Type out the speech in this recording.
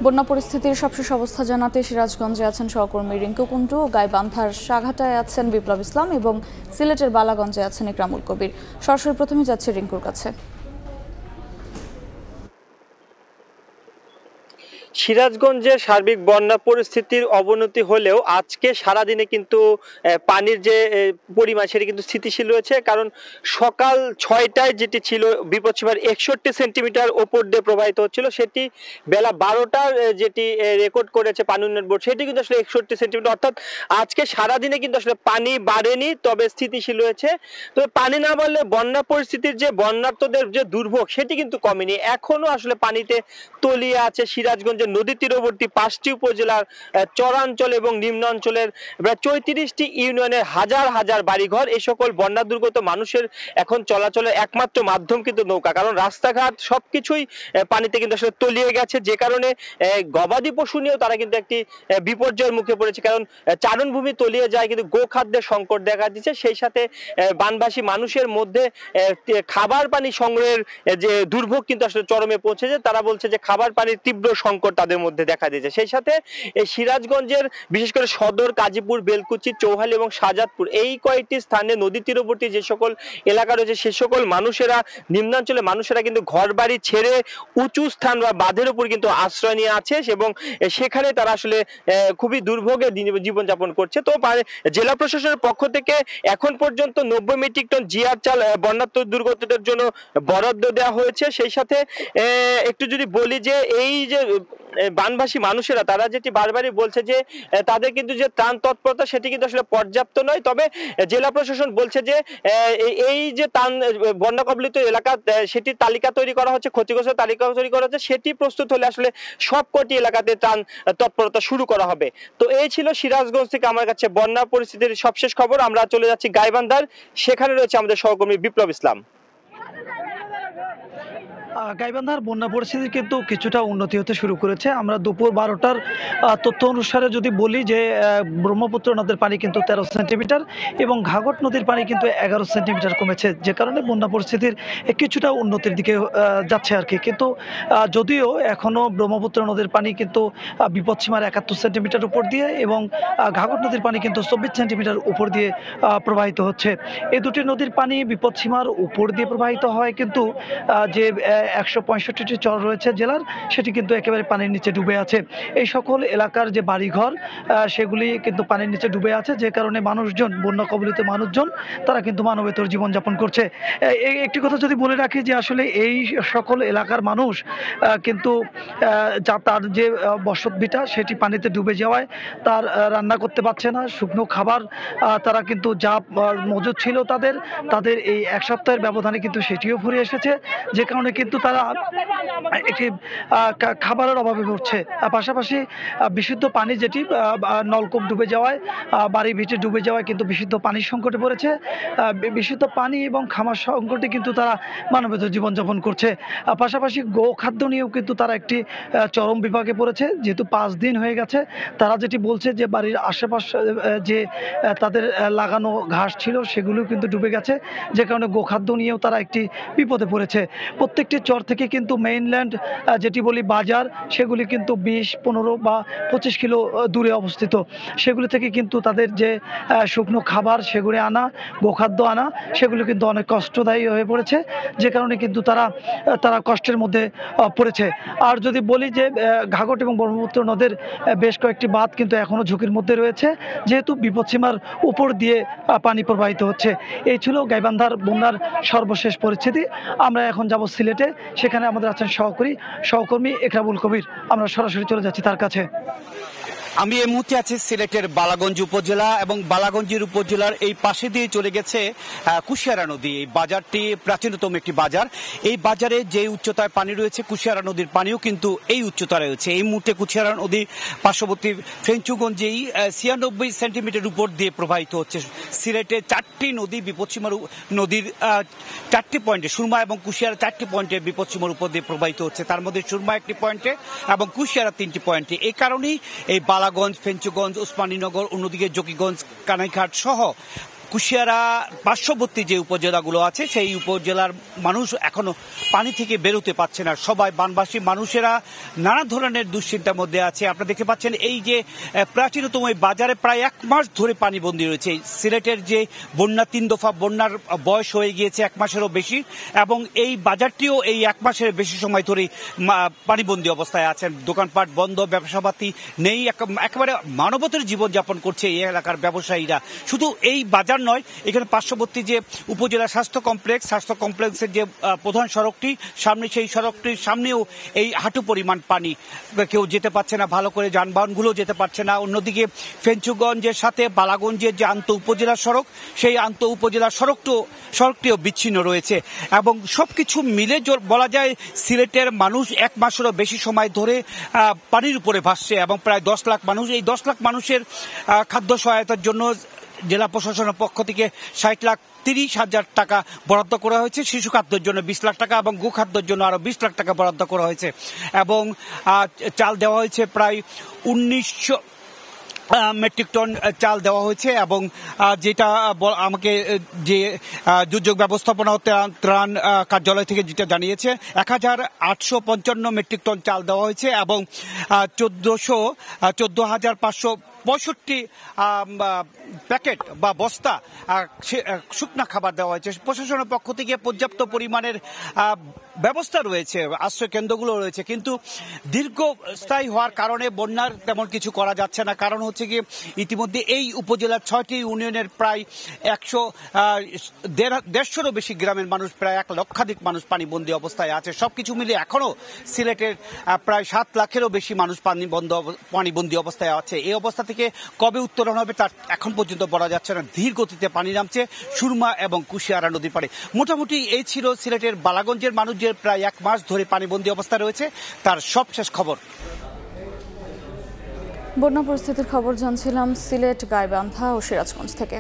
বন্যা পরিস্থিতির সবশেষ অবস্থা জানাতে সিরাজগঞ্জে আছেন সহকর্মী রিঙ্কু কুন্টু, গাইবান্ধার সাঘাটায় আছেন বিপ্লব ইসলাম এবং সিলেটের বালাগঞ্জে আছেন ইকরামুল কবির। সরাসরি প্রথমে যাচ্ছে রিঙ্কুর কাছে। সিরাজগঞ্জের সার্বিক বন্যা পরিস্থিতির অবনতি হলেও আজকে সারাদিনে কিন্তু পানির যে পরিমাণ সেটি কিন্তু স্থিতিশীল রয়েছে, কারণ সকাল 6টায় যেটি ছিল বিপদসীমার 61 সেন্টিমিটার ওপর দিয়ে প্রবাহিত হচ্ছিল, সেটি বেলা 12টার যেটি রেকর্ড করেছে পানি উন্নয়ন বোর্ড সেটি কিন্তু আসলে 61 সেন্টিমিটার, অর্থাৎ আজকে সারাদিনে কিন্তু আসলে পানি বাড়েনি, তবে স্থিতিশীল রয়েছে। তবে পানি না বাড়লে বন্যা পরিস্থিতির যে বন্যার্তদের যে দুর্ভোগ সেটি কিন্তু কমেনি, এখনো আসলে পানিতে তলিয়ে আছে সিরাজগঞ্জের নদী তীরবর্তী 5টি উপজেলার চরাঞ্চল এবং নিম্নাঞ্চলের প্রায় 34টি ইউনিয়নের হাজার হাজার বাড়িঘর। এই সকল বন্যা দুর্গত মানুষের এখন চলাচলের একমাত্র মাধ্যম কিন্তু নৌকা, কারণ রাস্তাঘাট সবকিছুই পানিতে কিন্তু আসলে তলিয়ে গেছে, যে কারণে গবাদি পশু নিয়েও তারা কিন্তু একটি বিপর্যয়ের মুখে পড়েছে, কারণ চারণভূমি তলিয়ে যায়, কিন্তু গোখাদ্যের সংকট দেখা দিচ্ছে। সেই সাথে বানবাসী মানুষের মধ্যে খাবার পানি সংগ্রহের যে দুর্ভোগ কিন্তু আসলে চরমে পৌঁছেছে। তারা বলছে যে খাবার পানির তীব্র সংকট তাদের মধ্যে দেখা দিয়েছে। সেই সাথে এই সিরাজগঞ্জের বিশেষ করে সদর, গাজীপুর, বেলকুচি, চৌহালি এবং শাহজাদপুর এই কয়েকটি স্থানে নদী তীরবর্তী যে সকল এলাকা রয়েছে সে সকল মানুষেরা, নিম্নাঞ্চলে মানুষেরা কিন্তু ঘর বাড়ি ছেড়ে উঁচু স্থান বা বাঁধের উপর কিন্তু আশ্রয় নিয়ে আছে এবং সেখানে তারা আসলে খুবই দুর্ভোগে জীবনযাপন করছে। তো জেলা প্রশাসনের পক্ষ থেকে এখন পর্যন্ত 90 মেট্রিক টন জিআর চাল বন্যার্ত দুর্গতদের জন্য বরাদ্দ দেওয়া হয়েছে। সেই সাথে একটু যদি বলি যে এই যে বানবাসী মানুষেরা তারা যেটি বারবারই বলছে যে তাদের কিন্তু যে ত্রাণ তৎপরতা সেটি কিন্তু আসলে পর্যাপ্ত নয়, তবে জেলা প্রশাসন বলছে যে এই যে ত্রাণ বন্যা কবলিত এলাকা সেটি তালিকা তৈরি করা হচ্ছে, ক্ষতিগ্রস্ত তালিকা তৈরি করা হচ্ছে, সেটি প্রস্তুত হলে আসলে সবকটি এলাকাতে ত্রাণ তৎপরতা শুরু করা হবে। তো এই ছিল সিরাজগঞ্জ থেকে আমার কাছে বন্যা পরিস্থিতির সবশেষ খবর। আমরা চলে যাচ্ছি গাইবান্ধার, সেখানে রয়েছে আমাদের সহকর্মী বিপ্লব ইসলাম। গাইবান্ধার বন্যা পরিস্থিতি কিন্তু কিছুটা উন্নতি হতে শুরু করেছে। আমরা দুপুর 12টার তথ্য অনুসারে যদি বলি যে ব্রহ্মপুত্র নদের পানি কিন্তু 13 সেন্টিমিটার এবং ঘাঘট নদীর পানি কিন্তু 11 সেন্টিমিটার কমেছে, যে কারণে বন্যা পরিস্থিতির কিছুটা উন্নতির দিকে যাচ্ছে আর কি। কিন্তু যদিও এখনো ব্রহ্মপুত্র নদীর পানি কিন্তু বিপদসীমার 71 সেন্টিমিটার উপর দিয়ে এবং ঘাঘট নদীর পানি কিন্তু 24 সেন্টিমিটার উপর দিয়ে প্রবাহিত হচ্ছে। এই দুটি নদীর পানি বিপদসীমার উপর দিয়ে প্রবাহিত হয়, কিন্তু যে 165টি চর রয়েছে জেলার, সেটি কিন্তু একেবারে পানির নিচে ডুবে আছে। এই সকল এলাকার যে বাড়িঘর সেগুলি কিন্তু পানির নিচে ডুবে আছে, যে কারণে মানুষজন, বন্যা কবলিত মানুষজন তারা কিন্তু মানবেতর জীবনযাপন করছে। একটি কথা যদি বলে রাখি যে আসলে এই সকল এলাকার মানুষ কিন্তু তার যে বসতভিটা সেটি পানিতে ডুবে যাওয়ায় তার রান্না করতে পারছে না, শুকনো খাবার তারা কিন্তু যা মজুদ ছিল তাদের এই এক সপ্তাহের ব্যবধানে কিন্তু সেটিও ফুরিয়ে এসেছে, যে কারণে কিন্তু তারা একটি খাবারের অভাবে পড়ছে। পাশাপাশি বিশুদ্ধ পানি যেটি নলকূপ ডুবে যাওয়ায়, বাড়ি ভিটে ডুবে যাওয়ায় কিন্তু বিশুদ্ধ পানির সংকটে পড়েছে। বিশুদ্ধ পানি এবং খামার সংকটে কিন্তু তারা মানবেতর জীবনযাপন করছে। পাশাপাশি গোখাদ্য নিয়েও কিন্তু তারা একটি চরম বিপাকে পড়েছে, যেহেতু 5 দিন হয়ে গেছে। তারা যেটি বলছে যে বাড়ির আশেপাশে যে তাদের লাগানো ঘাস ছিল সেগুলোও কিন্তু ডুবে গেছে, যে কারণে গোখাদ্য নিয়েও তারা একটি বিপদে পড়েছে। প্রত্যেকটি চর থেকে কিন্তু মেইনল্যান্ড যেটি বলি বাজার, সেগুলি কিন্তু 20-15 বা 25 কিলো দূরে অবস্থিত। সেগুলি থেকে কিন্তু তাদের যে শুকনো খাবার সেগুলি আনা, গোখাদ্য আনা, সেগুলো কিন্তু অনেক কষ্টদায়ী হয়ে পড়েছে, যে কারণে কিন্তু তারা কষ্টের মধ্যে পড়েছে। আর যদি বলি যে ঘাঘট এবং ব্রহ্মপুত্র নদের বেশ কয়েকটি বাঁধ কিন্তু এখনও ঝুঁকির মধ্যে রয়েছে, যেহেতু বিপদসীমার উপর দিয়ে পানি প্রবাহিত হচ্ছে। এই ছিল গাইবান্ধার বন্যার সর্বশেষ পরিস্থিতি। আমরা এখন যাব সিলেটে, সেখানে আমাদের আছেন সহকর্মী ইকরামুল কবির। আমরা সরাসরি চলে যাচ্ছি তার কাছে। আমি এই মুহূর্তে আছি সিলেটের বালাগঞ্জ উপজেলা এবং বালাগঞ্জের উপজেলার এই পাশে দিয়ে চলে গেছে কুশিয়ারা নদী। এই বাজারটি প্রাচীনতম একটি বাজার। এই বাজারে যে উচ্চতায় পানি রয়েছে, কুশিয়ারা নদীর পানিও কিন্তু এই উচ্চতায় রয়েছে। এই মুহূর্তে কুশিয়ারা নদী পার্শ্ববর্তী ফেঞ্চুগঞ্জেই 96 সেন্টিমিটার উপর দিয়ে প্রবাহিত হচ্ছে। সিলেটে 4টি নদী বিপদসীমার নদীর 4টি পয়েন্টে, সুরমা এবং কুশিয়ারা 4টি পয়েন্টে বিপদসীমার উপর দিয়ে প্রবাহিত হচ্ছে। তার মধ্যে সুরমা একটি পয়েন্টে এবং কুশিয়ারা 3টি পয়েন্টে। এই কারণেই এই বালাগঞ্জ, ফেঞ্চুগঞ্জ, ওসমানীনগর, অন্যদিকে জকিগঞ্জ, কানাইঘাট সহ কুশিয়ারা পার্শ্ববর্তী যে উপজেলাগুলো আছে সেই উপজেলার মানুষ এখনো পানি থেকে বেরোতে পারছে না। সবাই বানবাসী মানুষেরা নানা ধরনের দুশ্চিন্তার মধ্যে আছে। আপনারা দেখতে পাচ্ছেন এই যে প্রাচীনতম এই বাজারে প্রায় 1 মাস ধরে পানিবন্দী রয়েছে। সিলেটের যে বন্যা 3 দফা বন্যার বয়স হয়ে গিয়েছে 1 মাসেরও বেশি, এবং এই বাজারটিও এই 1 মাসের বেশি সময় ধরে পানিবন্দী অবস্থায় আছেন। দোকানপাট বন্ধ, ব্যবসাপাতি নেই, একেবারে মানবতার জীবনযাপন করছে এই এলাকার ব্যবসায়ীরা। শুধু এই বাজার নয়, এখানে পার্শ্ববর্তী যে উপজেলা স্বাস্থ্য কমপ্লেক্সের যে প্রধান সড়কটি সামনে, সেই সড়কটির সামনেও এই হাঁটু পরিমাণ পানি, কেউ যেতে পারছে না, ভালো করে যানবাহনগুলো যেতে পারছে না। অন্যদিকে ফেঞ্চুগঞ্জের সাথে বালাগঞ্জের যে আন্তঃ উপজেলা সড়ক, সেই আন্তঃ উপজেলা সড়কটিও বিচ্ছিন্ন রয়েছে। এবং সবকিছু মিলে বলা যায় সিলেটের মানুষ 1 মাসেরও বেশি সময় ধরে পানির উপরে ভাসছে, এবং প্রায় 10 লাখ মানুষ, এই 10 লাখ মানুষের খাদ্য সহায়তার জন্য জেলা প্রশাসনের পক্ষ থেকে 60,30,000 টাকা বরাদ্দ করা হয়েছে। শিশু খাদ্যের জন্য 20 লাখ টাকা এবং গোখাদ্যের জন্য আরো 20 লাখ টাকা বরাদ্দ করা হয়েছে, এবং চাল দেওয়া হয়েছে প্রায় 1900 মেট্রিক টন চাল দেওয়া হয়েছে। এবং যেটা আমাকে যে দুর্যোগ ব্যবস্থাপনা ও ত্রাণ কার্যালয় থেকে যেটা জানিয়েছে, 1855 মেট্রিক টন চাল দেওয়া হয়েছে, এবং 14,565 প্যাকেট বা বস্তা শুকনা খাবার দেওয়া হয়েছে। প্রশাসনের পক্ষ থেকে পর্যাপ্ত পরিমাণের ব্যবস্থা রয়েছে, আশ্রয় কেন্দ্রগুলো রয়েছে, কিন্তু দীর্ঘস্থায়ী হওয়ার কারণে বন্যার তেমন কিছু করা যাচ্ছে না। কারণ হচ্ছে কি, ইতিমধ্যে এই উপজেলার 6টি ইউনিয়নের প্রায় 150-150-এরও বেশি গ্রামের মানুষ, প্রায় 1 লক্ষাধিক মানুষ পানিবন্দী অবস্থায় আছে। সবকিছু মিলে এখনো সিলেটের প্রায় 7 লাখেরও বেশি মানুষ পানিবন্দী অবস্থায় আছে। এই অবস্থা থেকে কবে উত্তরণ হবে তার এখন পর্যন্ত বলা যাচ্ছে না। ধীর গতিতে পানি নামছে সুরমা এবং কুশিয়ারা নদীর পাড়ে। মোটামুটি এই ছিল সিলেটের বালাগঞ্জের মানুষ যে প্রায় 1 মাস ধরে পানিবন্দী অবস্থায় রয়েছে, তার সবশেষ খবর। বন্যা পরিস্থিতির খবর জানছিলাম সিলেট, গাইবান্ধা ও সিরাজগঞ্জ থেকে।